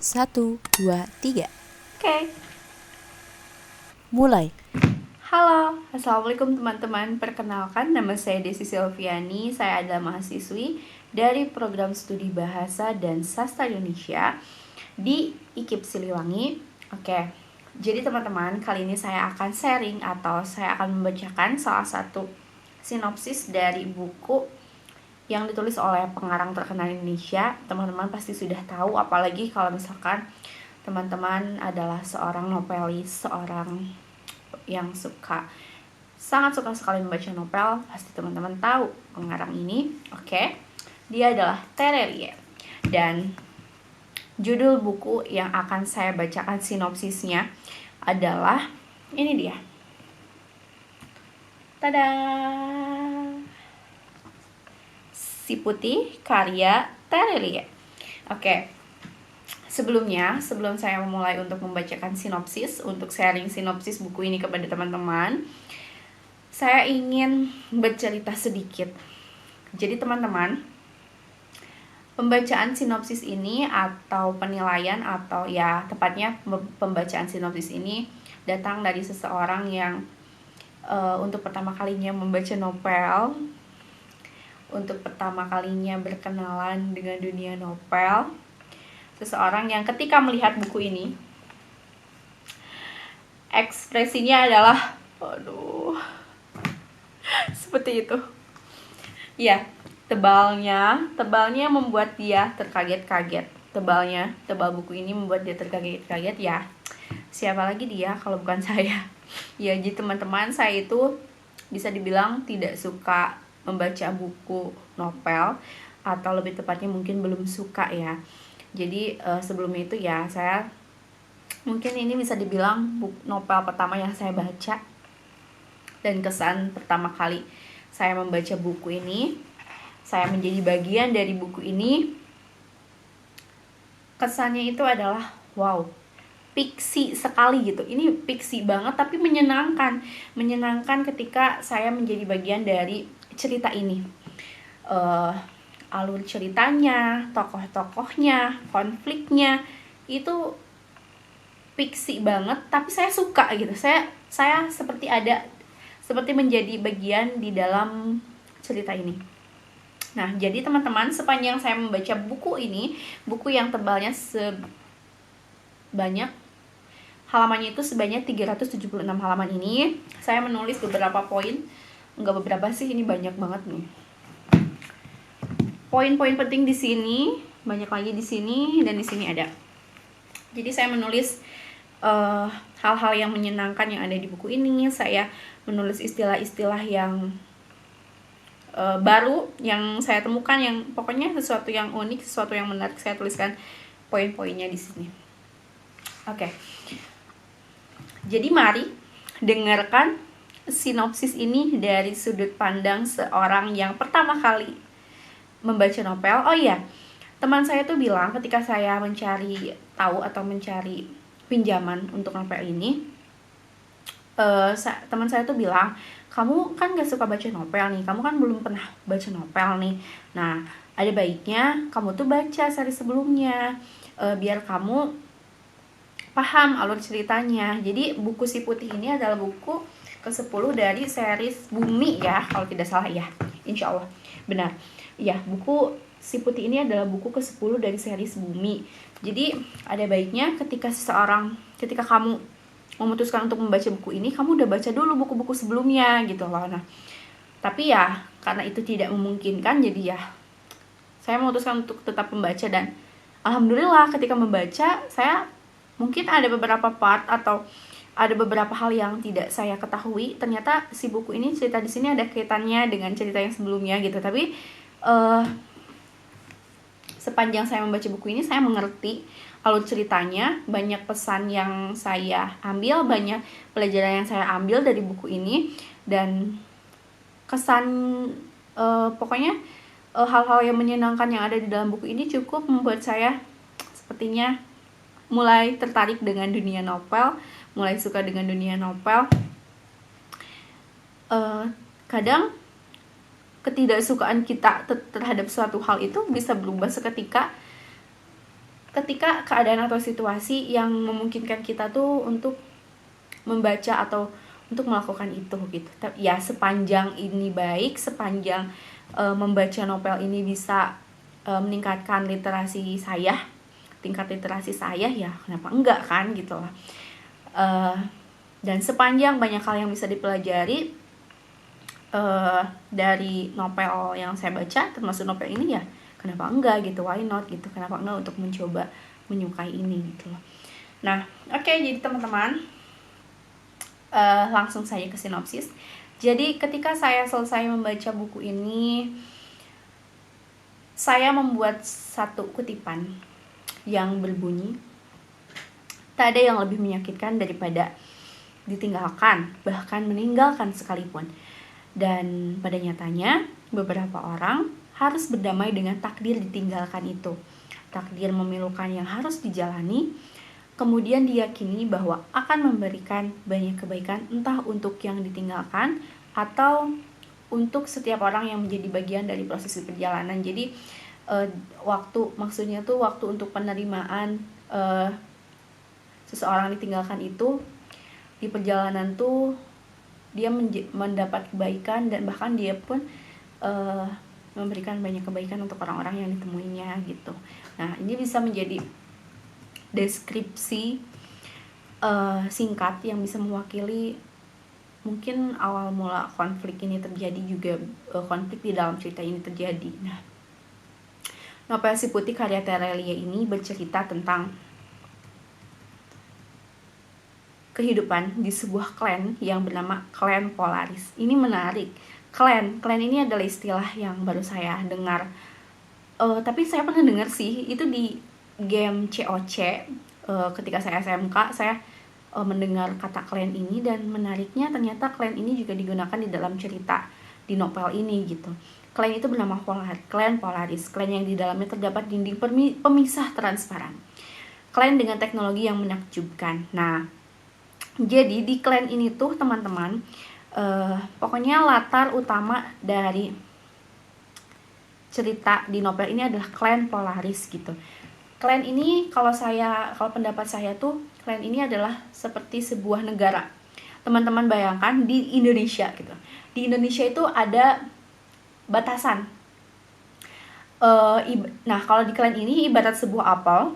1, 2, 3. Oke. Mulai. Halo, assalamualaikum teman-teman. Perkenalkan, nama saya Desi Silviani. Saya adalah mahasiswi dari program studi Bahasa dan Sastra Indonesia di IKIP Siliwangi. Oke, jadi teman-teman, kali ini saya akan sharing atau saya akan membacakan salah satu sinopsis dari buku yang ditulis oleh pengarang terkenal Indonesia. Teman-teman pasti sudah tahu, apalagi kalau misalkan teman-teman adalah seorang novelis, seorang yang sangat suka sekali membaca novel, pasti teman-teman tahu pengarang ini. Oke, dia adalah Terelie. Dan judul buku yang akan saya bacakan sinopsisnya adalah ini dia. Tada! Si Putih, karya Terelie. Oke. Sebelum saya memulai untuk membacakan sinopsis, untuk sharing sinopsis buku ini kepada teman-teman, saya ingin bercerita sedikit. Jadi teman-teman, pembacaan sinopsis ini atau penilaian atau ya tepatnya pembacaan sinopsis ini datang dari seseorang yang untuk pertama kalinya membaca novel, untuk pertama kalinya berkenalan dengan dunia novel. Seseorang yang ketika melihat buku ini, ekspresinya adalah aduh, seperti itu. Ya, tebalnya membuat dia terkaget-kaget. Tebal buku ini membuat dia terkaget-kaget ya. Siapa lagi dia kalau bukan saya? Ya, jadi teman-teman, saya itu bisa dibilang tidak suka membaca buku novel, atau lebih tepatnya mungkin belum suka ya. Jadi sebelumnya itu ya, saya mungkin ini bisa dibilang novel pertama yang saya baca. Dan kesan pertama kali saya membaca buku ini, saya menjadi bagian dari buku ini, kesannya itu adalah wow, fiksi sekali gitu. Ini fiksi banget tapi menyenangkan ketika saya menjadi bagian dari cerita ini. Alur ceritanya, tokoh-tokohnya, konfliknya itu fiksi banget, tapi saya suka gitu. Saya seperti menjadi bagian di dalam cerita ini. Nah, jadi teman-teman, sepanjang saya membaca buku ini, buku yang tebalnya sebanyak halamannya itu sebanyak 376 halaman ini, saya menulis beberapa poin. Enggak beberapa sih, ini banyak banget nih. Poin-poin penting di sini, banyak lagi di sini dan di sini ada. Jadi saya menulis hal-hal yang menyenangkan yang ada di buku ini. Saya menulis istilah-istilah yang baru yang saya temukan, yang pokoknya sesuatu yang unik, sesuatu yang menarik, saya tuliskan poin-poinnya di sini. Oke. Jadi mari dengarkan sinopsis ini dari sudut pandang seorang yang pertama kali membaca novel. Oh iya, teman saya tuh bilang ketika saya mencari tahu atau mencari pinjaman untuk novel ini, teman saya tuh bilang, kamu kan gak suka baca novel nih, kamu kan belum pernah baca novel nih. Nah, ada baiknya kamu tuh baca seri sebelumnya, biar kamu paham alur ceritanya. Jadi buku Si Putih ini adalah buku ke-10 dari series Bumi ya, kalau tidak salah ya, insya Allah benar ya. Buku Si Putih ini adalah buku ke-10 dari series Bumi. Jadi ada baiknya ketika kamu memutuskan untuk membaca buku ini, kamu udah baca dulu buku-buku sebelumnya gitu loh. Nah, tapi ya karena itu tidak memungkinkan, jadi ya saya memutuskan untuk tetap membaca. Dan alhamdulillah ketika membaca, saya mungkin ada beberapa part atau ada beberapa hal yang tidak saya ketahui. Ternyata si buku ini, cerita di sini ada kaitannya dengan cerita yang sebelumnya gitu. Tapi sepanjang saya membaca buku ini, saya mengerti alur ceritanya, banyak pesan yang saya ambil, banyak pelajaran yang saya ambil dari buku ini. Dan kesan pokoknya hal-hal yang menyenangkan yang ada di dalam buku ini cukup membuat saya sepertinya mulai tertarik dengan dunia novel, mulai suka dengan dunia novel. Kadang ketidaksukaan kita terhadap suatu hal itu bisa berubah seketika ketika keadaan atau situasi yang memungkinkan kita tuh untuk membaca atau untuk melakukan itu gitu. Ya sepanjang ini baik, sepanjang membaca novel ini bisa meningkatkan literasi saya, tingkat literasi saya, ya kenapa enggak kan gitu lah. Dan sepanjang banyak hal yang bisa dipelajari dari novel yang saya baca, termasuk novel ini, ya kenapa enggak gitu, why not gitu, kenapa enggak untuk mencoba menyukai ini gitu loh. Nah, oke, jadi teman-teman, langsung saja ke sinopsis. Jadi ketika saya selesai membaca buku ini, saya membuat satu kutipan yang berbunyi, tak ada yang lebih menyakitkan daripada ditinggalkan, bahkan meninggalkan sekalipun. Dan pada nyatanya, beberapa orang harus berdamai dengan takdir ditinggalkan itu. Takdir memilukan yang harus dijalani, kemudian diyakini bahwa akan memberikan banyak kebaikan, entah untuk yang ditinggalkan atau untuk setiap orang yang menjadi bagian dari proses perjalanan. Jadi maksudnya tuh waktu untuk penerimaan seseorang ditinggalkan itu, di perjalanan tuh dia mendapat kebaikan, dan bahkan dia pun memberikan banyak kebaikan untuk orang-orang yang ditemuinya gitu. Nah, ini bisa menjadi deskripsi singkat yang bisa mewakili mungkin awal mula konflik ini terjadi, juga konflik di dalam cerita ini terjadi. Nah, novel Si Putih karya Terelia ini bercerita tentang kehidupan di sebuah klan yang bernama Klan Polaris. Ini menarik. Klan ini adalah istilah yang baru saya dengar. Tapi saya pernah dengar sih, itu di game COC. Ketika saya SMK, saya mendengar kata klan ini, dan menariknya ternyata klan ini juga digunakan di dalam cerita di novel ini gitu. Klan itu bernama Klan Polaris. Klan yang di dalamnya terdapat dinding pemisah transparan. Klan dengan teknologi yang menakjubkan. Nah, jadi di klan ini tuh teman-teman, pokoknya latar utama dari cerita di novel ini adalah Klan Polaris gitu. Klan ini kalau pendapat saya tuh, klan ini adalah seperti sebuah negara. Teman-teman bayangkan di Indonesia gitu. Di Indonesia itu ada batasan. Nah, kalau di klan ini ibarat sebuah apel,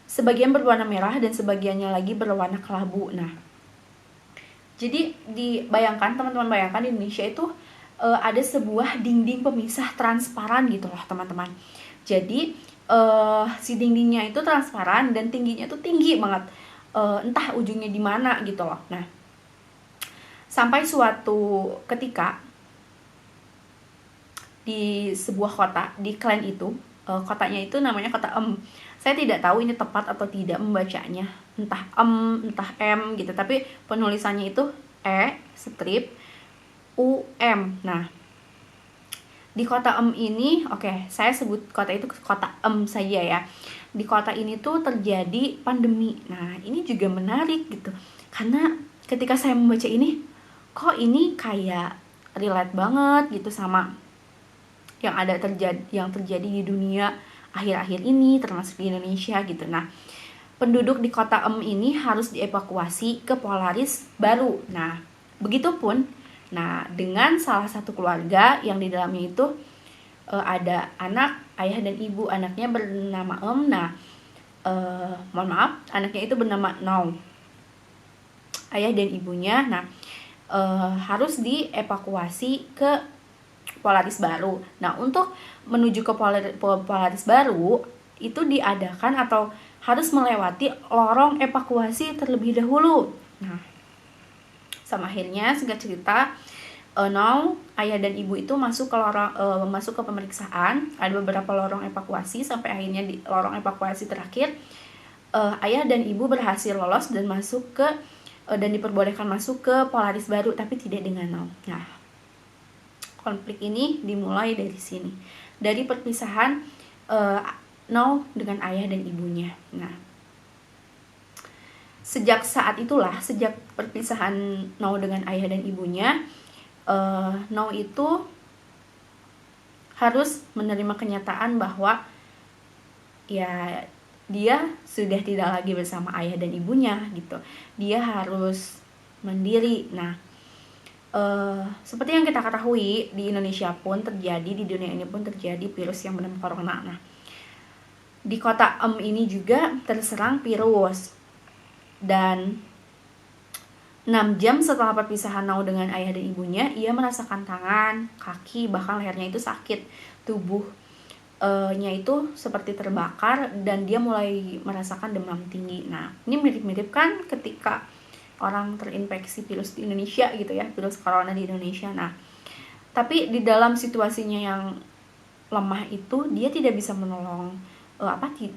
sebagian berwarna merah dan sebagiannya lagi berwarna kelabu. Nah, jadi teman-teman bayangkan di Indonesia itu ada sebuah dinding pemisah transparan gitu loh teman-teman. Jadi si dindingnya itu transparan dan tingginya itu tinggi banget, entah ujungnya di mana gitu loh. Nah, sampai suatu ketika di sebuah kota di klan itu, kotanya itu namanya kota Saya tidak tahu ini tepat atau tidak membacanya, entah entah M gitu, tapi penulisannya itu E_UM. Nah, di kota ini, saya sebut kota itu kota saja ya. Di kota ini tuh terjadi pandemi. Nah, ini juga menarik gitu, karena ketika saya membaca ini, kok ini kayak relate banget gitu sama yang terjadi di dunia akhir-akhir ini, termasuk di Indonesia gitu. Nah, penduduk di kota ini harus dievakuasi ke Polaris baru. Nah, begitupun dengan salah satu keluarga yang di dalamnya itu ada anak, ayah dan ibu. Anaknya bernama mohon maaf, anaknya itu bernama Now. Ayah dan ibunya harus dievakuasi ke Polaris baru. Nah, untuk menuju ke Polaris baru itu diadakan atau harus melewati lorong evakuasi terlebih dahulu. Nah, sama akhirnya singkat cerita, Now, ayah dan ibu itu masuk ke pemeriksaan. Ada beberapa lorong evakuasi sampai akhirnya di lorong evakuasi terakhir, ayah dan ibu berhasil lolos dan dan diperbolehkan masuk ke Polaris baru, tapi tidak dengan Now. Nah, konflik ini dimulai dari sini, dari perpisahan Now dengan ayah dan ibunya. Nah, sejak perpisahan Now dengan ayah dan ibunya, Now itu harus menerima kenyataan bahwa ya dia sudah tidak lagi bersama ayah dan ibunya gitu. Dia harus mandiri. Nah, seperti yang kita ketahui, di Indonesia pun terjadi, di dunia ini pun terjadi virus yang bernama corona. Nah, di kota ini juga terserang virus. Dan 6 jam setelah perpisahan Nau dengan ayah dan ibunya, ia merasakan tangan, kaki, bahkan lehernya itu sakit. Tubuhnya itu seperti terbakar dan dia mulai merasakan demam tinggi. Nah, ini mirip-mirip kan ketika orang terinfeksi virus di Indonesia gitu ya, virus corona di Indonesia. Nah, tapi di dalam situasinya yang lemah itu, dia tidak bisa menolong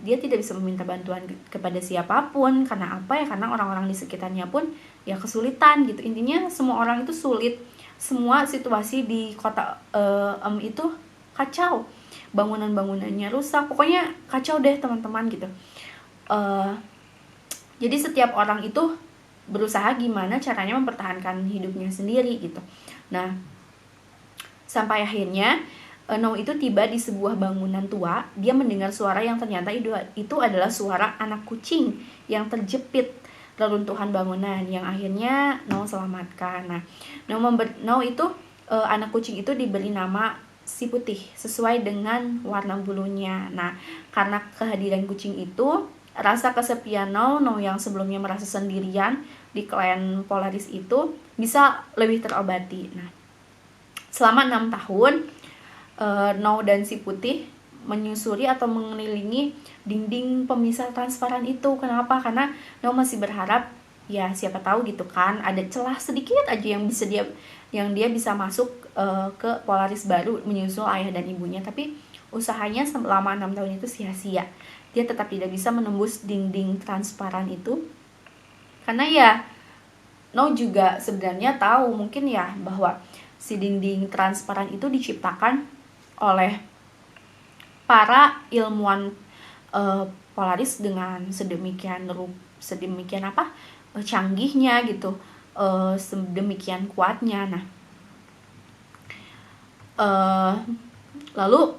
dia tidak bisa meminta bantuan kepada siapapun. Karena apa ya? Karena orang-orang di sekitarnya pun ya kesulitan gitu. Intinya semua orang itu sulit. Semua situasi di kota itu kacau. Bangunan-bangunannya rusak. Pokoknya kacau deh teman-teman gitu. Jadi setiap orang itu berusaha gimana caranya mempertahankan hidupnya sendiri gitu. Nah, sampai akhirnya Nau itu tiba di sebuah bangunan tua. Dia mendengar suara yang ternyata itu adalah suara anak kucing yang terjepit reruntuhan bangunan, yang akhirnya Nau selamatkan. Nah, Nau itu anak kucing itu diberi nama si putih sesuai dengan warna bulunya. Nah, karena kehadiran kucing itu, rasa kesepian Nau yang sebelumnya merasa sendirian di klan Polaris itu bisa lebih terobati. Nah, selama 6 tahun Nau dan si putih menyusuri atau mengelilingi dinding pemisah transparan itu. Kenapa? Karena Nau masih berharap ya siapa tahu gitu kan ada celah sedikit aja yang dia bisa masuk ke Polaris baru menyusul ayah dan ibunya. Tapi usahanya selama 6 tahun itu sia-sia. Dia tetap tidak bisa menembus dinding transparan itu. Karena ya Nau juga sebenarnya tahu mungkin ya bahwa si dinding transparan itu diciptakan oleh para ilmuwan Polaris dengan sedemikian canggihnya gitu, sedemikian kuatnya. Nah, lalu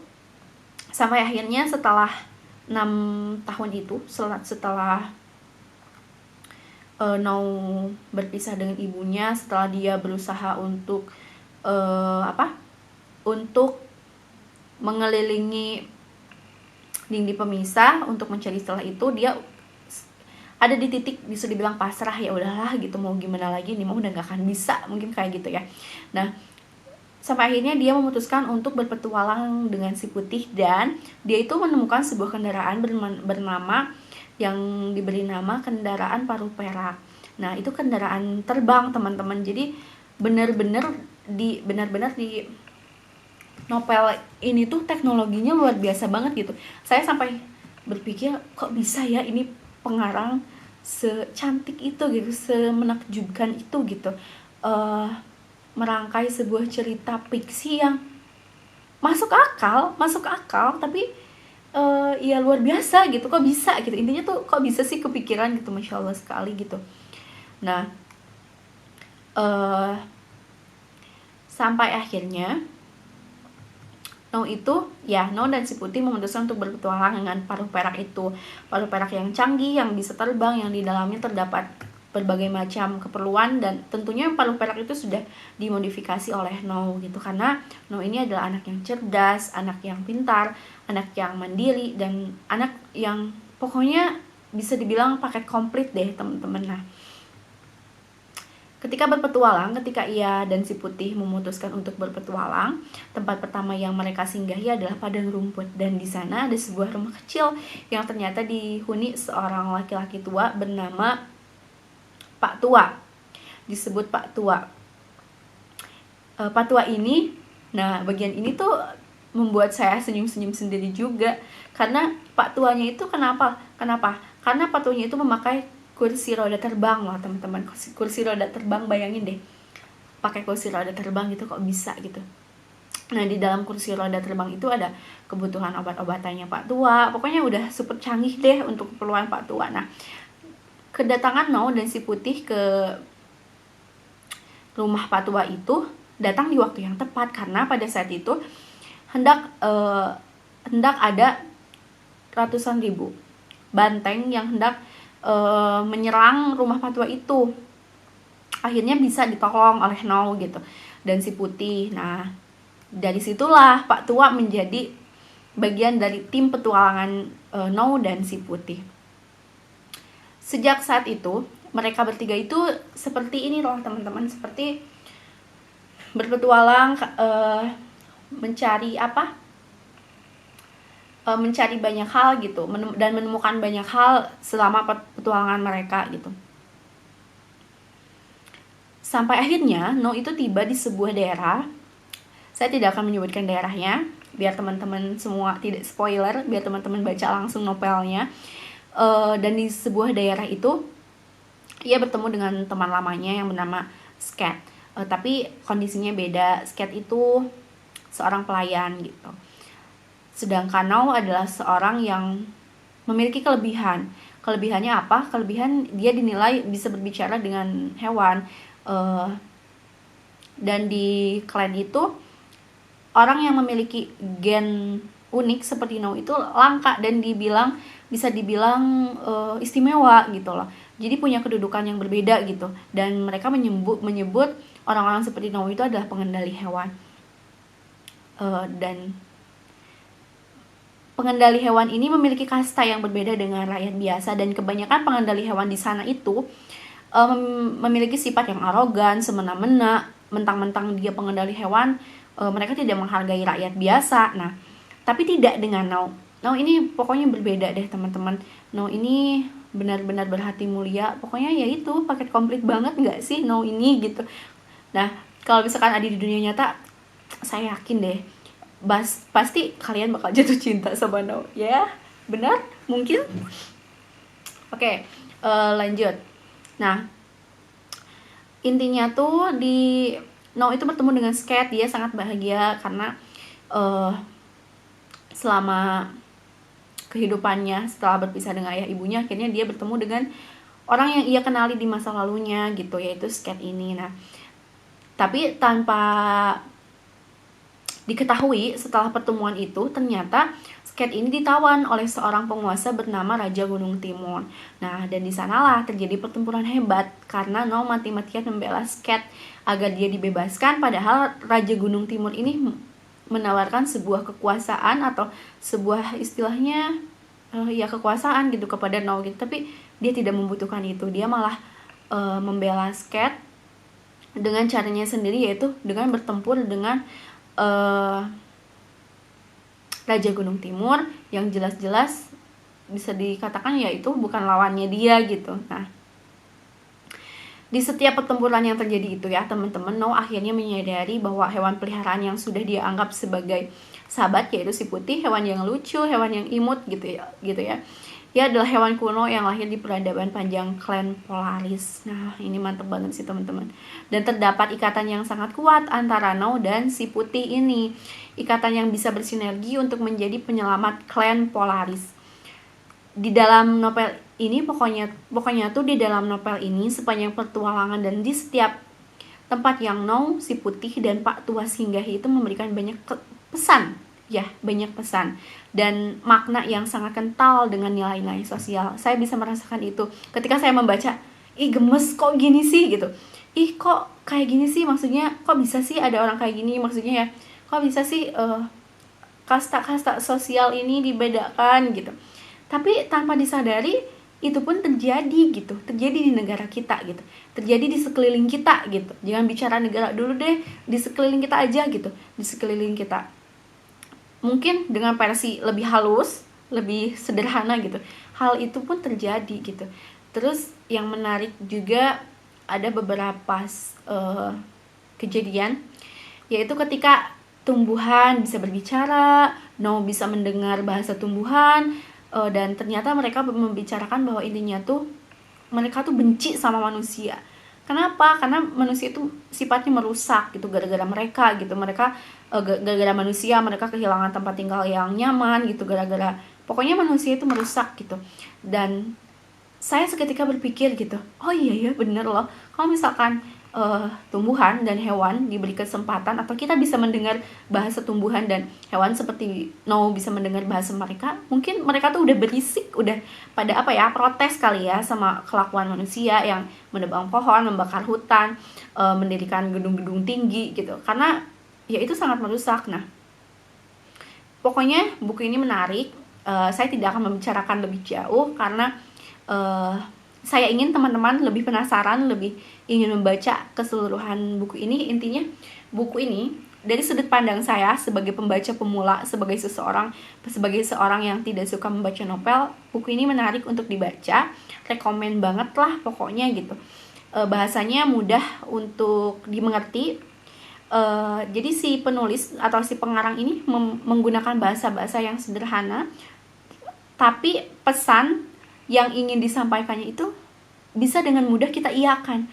sampai akhirnya setelah 6 tahun itu, setelah Nau berpisah dengan ibunya, setelah dia berusaha untuk untuk mengelilingi dinding pemisah untuk mencari celah itu, dia ada di titik bisa dibilang pasrah. Ya udahlah gitu, mau gimana lagi, ini mau udah gak akan bisa, mungkin kayak gitu ya. Nah, sampai akhirnya dia memutuskan untuk berpetualang dengan si putih, dan dia itu menemukan sebuah kendaraan bernama yang diberi nama kendaraan paruh perak. Nah, itu kendaraan terbang teman-teman. Jadi benar-benar di novel ini tuh teknologinya luar biasa banget gitu. Saya sampai berpikir kok bisa ya ini pengarang secantik itu gitu, semenakjubkan itu gitu, merangkai sebuah cerita fiksi yang masuk akal tapi ya luar biasa gitu. Kok bisa gitu, intinya tuh kok bisa sih kepikiran gitu, Masya Allah sekali gitu. Nah, sampai akhirnya Nau dan si putih memutuskan untuk berpetualang dengan paruh perak itu. Paruh perak yang canggih, yang bisa terbang, yang di dalamnya terdapat berbagai macam keperluan, dan tentunya paruh perak itu sudah dimodifikasi oleh Nau gitu. Karena Nau ini adalah anak yang cerdas, anak yang pintar, anak yang mandiri, dan anak yang pokoknya bisa dibilang paket komplit deh teman-teman. Nah, ketika ia dan si putih memutuskan untuk berpetualang, tempat pertama yang mereka singgahi adalah padang rumput. Dan di sana ada sebuah rumah kecil yang ternyata dihuni seorang laki-laki tua bernama Pak Tua. Disebut Pak Tua. Pak Tua ini, nah bagian ini tuh membuat saya senyum-senyum sendiri juga. Karena Pak Tuanya itu kenapa? Karena Pak Tuanya itu memakai kursi roda terbang loh teman-teman. Kursi roda terbang, bayangin deh pakai kursi roda terbang gitu, kok bisa gitu. Nah, di dalam kursi roda terbang itu ada kebutuhan obat-obatannya Pak Tua. Pokoknya udah super canggih deh untuk keperluan Pak Tua. Nah, kedatangan Nau dan si putih ke rumah Pak Tua itu datang di waktu yang tepat, karena pada saat itu hendak ada ratusan ribu banteng yang hendak menyerang rumah Pak Tua itu. Akhirnya bisa ditolong oleh No gitu dan si Putih. Nah, dari situlah Pak Tua menjadi bagian dari tim petualangan No dan si Putih. Sejak saat itu, mereka bertiga itu seperti ini loh teman-teman, seperti berpetualang mencari mencari banyak hal gitu, dan menemukan banyak hal selama petualangan mereka gitu. Sampai akhirnya No itu tiba di sebuah daerah. Saya tidak akan menyebutkan daerahnya, biar teman-teman semua tidak spoiler, biar teman-teman baca langsung novelnya. Dan di sebuah daerah itu ia bertemu dengan teman lamanya yang bernama Scat. Tapi kondisinya beda. Scat itu seorang pelayan gitu. Sedangkan No adalah seorang yang memiliki kelebihan. Kelebihannya apa? Kelebihan dia dinilai bisa berbicara dengan hewan. Dan di klan itu orang yang memiliki gen unik seperti No itu langka dan bisa dibilang istimewa gitu loh. Jadi punya kedudukan yang berbeda gitu. Dan mereka menyebut orang-orang seperti No itu adalah pengendali hewan. Dan pengendali hewan ini memiliki kasta yang berbeda dengan rakyat biasa, dan kebanyakan pengendali hewan di sana itu memiliki sifat yang arogan, semena-mena, mentang-mentang dia pengendali hewan, mereka tidak menghargai rakyat biasa. Nah, tapi tidak dengan No. No ini pokoknya berbeda deh teman-teman. No ini benar-benar berhati mulia. Pokoknya ya itu paket komplit banget nggak sih No ini gitu. Nah, kalau misalkan ada di dunia nyata, saya yakin deh pasti kalian bakal jatuh cinta sama No. Ya, benar? Mungkin? Oke, lanjut. Nah, intinya tuh di No itu bertemu dengan Scat. Dia sangat bahagia karena selama kehidupannya setelah berpisah dengan ayah ibunya, akhirnya dia bertemu dengan orang yang ia kenali di masa lalunya gitu, yaitu Scat ini. Nah, tapi tanpa diketahui setelah pertemuan itu, ternyata Scat ini ditawan oleh seorang penguasa bernama Raja Gunung Timur. Nah, dan di sanalah terjadi pertempuran hebat karena No mati-matian membela Scat agar dia dibebaskan, padahal Raja Gunung Timur ini menawarkan sebuah kekuasaan atau sebuah istilahnya ya kekuasaan gitu kepada No gitu. Tapi dia tidak membutuhkan itu. Dia malah membela Scat dengan caranya sendiri, yaitu dengan bertempur dengan Raja Gunung Timur yang jelas-jelas bisa dikatakan yaitu bukan lawannya dia gitu. Nah, di setiap pertempuran yang terjadi itu ya teman-teman, No akhirnya menyadari bahwa hewan peliharaan yang sudah dia anggap sebagai sahabat, yaitu si Putih, hewan yang lucu, hewan yang imut gitu ya. Dia adalah hewan kuno yang lahir di peradaban panjang klan Polaris. Nah, ini mantep banget sih teman-teman. Dan terdapat ikatan yang sangat kuat antara No dan si Putih ini. Ikatan yang bisa bersinergi untuk menjadi penyelamat klan Polaris. Di dalam novel ini pokoknya tuh di dalam novel ini sepanjang petualangan dan di setiap tempat yang No, si Putih dan Pak Tua singgahi itu memberikan banyak pesan. Ya, banyak pesan dan makna yang sangat kental dengan nilai-nilai sosial. Saya bisa merasakan itu ketika saya membaca. Ih, gemes kok gini sih gitu. Ih, kok kayak gini sih, maksudnya kok bisa sih ada orang kayak gini, maksudnya ya kok bisa sih kasta-kasta sosial ini dibedakan gitu. Tapi tanpa disadari itu pun terjadi gitu, terjadi di negara kita gitu, terjadi di sekeliling kita gitu. Jangan bicara negara dulu deh, di sekeliling kita aja gitu, di sekeliling kita. Mungkin dengan versi lebih halus, lebih sederhana gitu, hal itu pun terjadi gitu. Terus yang menarik juga ada beberapa kejadian, yaitu ketika tumbuhan bisa berbicara, No bisa mendengar bahasa tumbuhan, dan ternyata mereka membicarakan bahwa intinya tuh mereka tuh benci sama manusia. Kenapa? Karena manusia itu sifatnya merusak gitu gara-gara mereka gitu. Mereka gara-gara manusia mereka kehilangan tempat tinggal yang nyaman gitu, gara-gara pokoknya manusia itu merusak gitu. Dan saya seketika berpikir gitu, oh iya ya bener loh, kalau misalkan tumbuhan dan hewan diberi kesempatan, atau kita bisa mendengar bahasa tumbuhan dan hewan seperti No bisa mendengar bahasa mereka, mungkin mereka tuh udah berisik, udah pada protes kali ya sama kelakuan manusia yang menebang pohon, membakar hutan, mendirikan gedung-gedung tinggi gitu, karena ya itu sangat merusak. Nah, pokoknya buku ini menarik. Saya tidak akan membicarakan lebih jauh karena saya ingin teman-teman lebih penasaran, lebih ingin membaca keseluruhan buku ini. Intinya buku ini dari sudut pandang saya sebagai pembaca pemula, sebagai seorang yang tidak suka membaca novel, buku ini menarik untuk dibaca. Rekomen banget lah pokoknya gitu. Bahasanya mudah untuk dimengerti. Jadi si penulis atau si pengarang ini menggunakan bahasa-bahasa yang sederhana, tapi pesan yang ingin disampaikannya itu bisa dengan mudah kita iakan.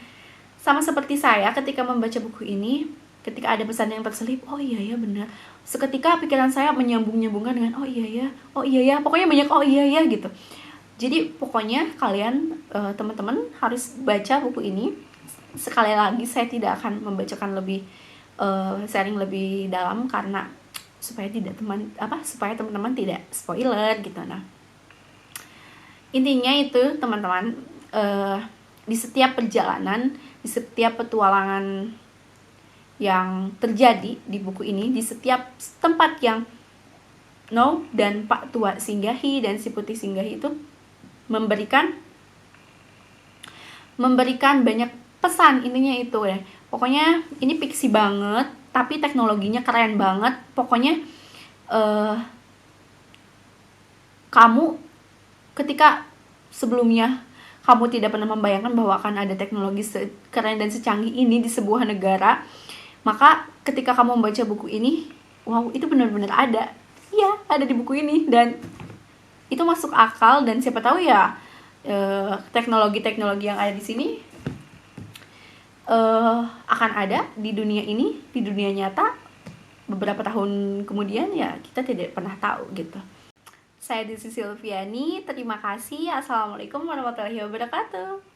Sama seperti saya ketika membaca buku ini, ketika ada pesan yang terselip, oh iya ya benar, seketika pikiran saya menyambung-nyambungkan dengan oh iya ya, pokoknya banyak oh iya ya gitu. Jadi pokoknya kalian teman-teman harus baca buku ini. Sekali lagi saya tidak akan membacakan lebih sharing lebih dalam karena supaya teman-teman tidak spoiler gitu. Nah, intinya itu teman-teman, di setiap perjalanan, di setiap petualangan yang terjadi di buku ini, di setiap tempat yang No dan Pak Tua singgahi dan si Putih singgahi itu memberikan banyak pesan. Intinya itu ya. Pokoknya ini fiksi banget, tapi teknologinya keren banget. Pokoknya kamu ketika sebelumnya kamu tidak pernah membayangkan bahwa akan ada teknologi keren dan secanggih ini di sebuah negara, maka ketika kamu membaca buku ini, wow, itu benar-benar ada. Iya, ada di buku ini dan itu masuk akal. Dan siapa tahu ya teknologi-teknologi yang ada di sini akan ada di dunia ini, di dunia nyata beberapa tahun kemudian, ya kita tidak pernah tahu gitu. Saya Desi Silviani, terima kasih. Assalamualaikum warahmatullahi wabarakatuh.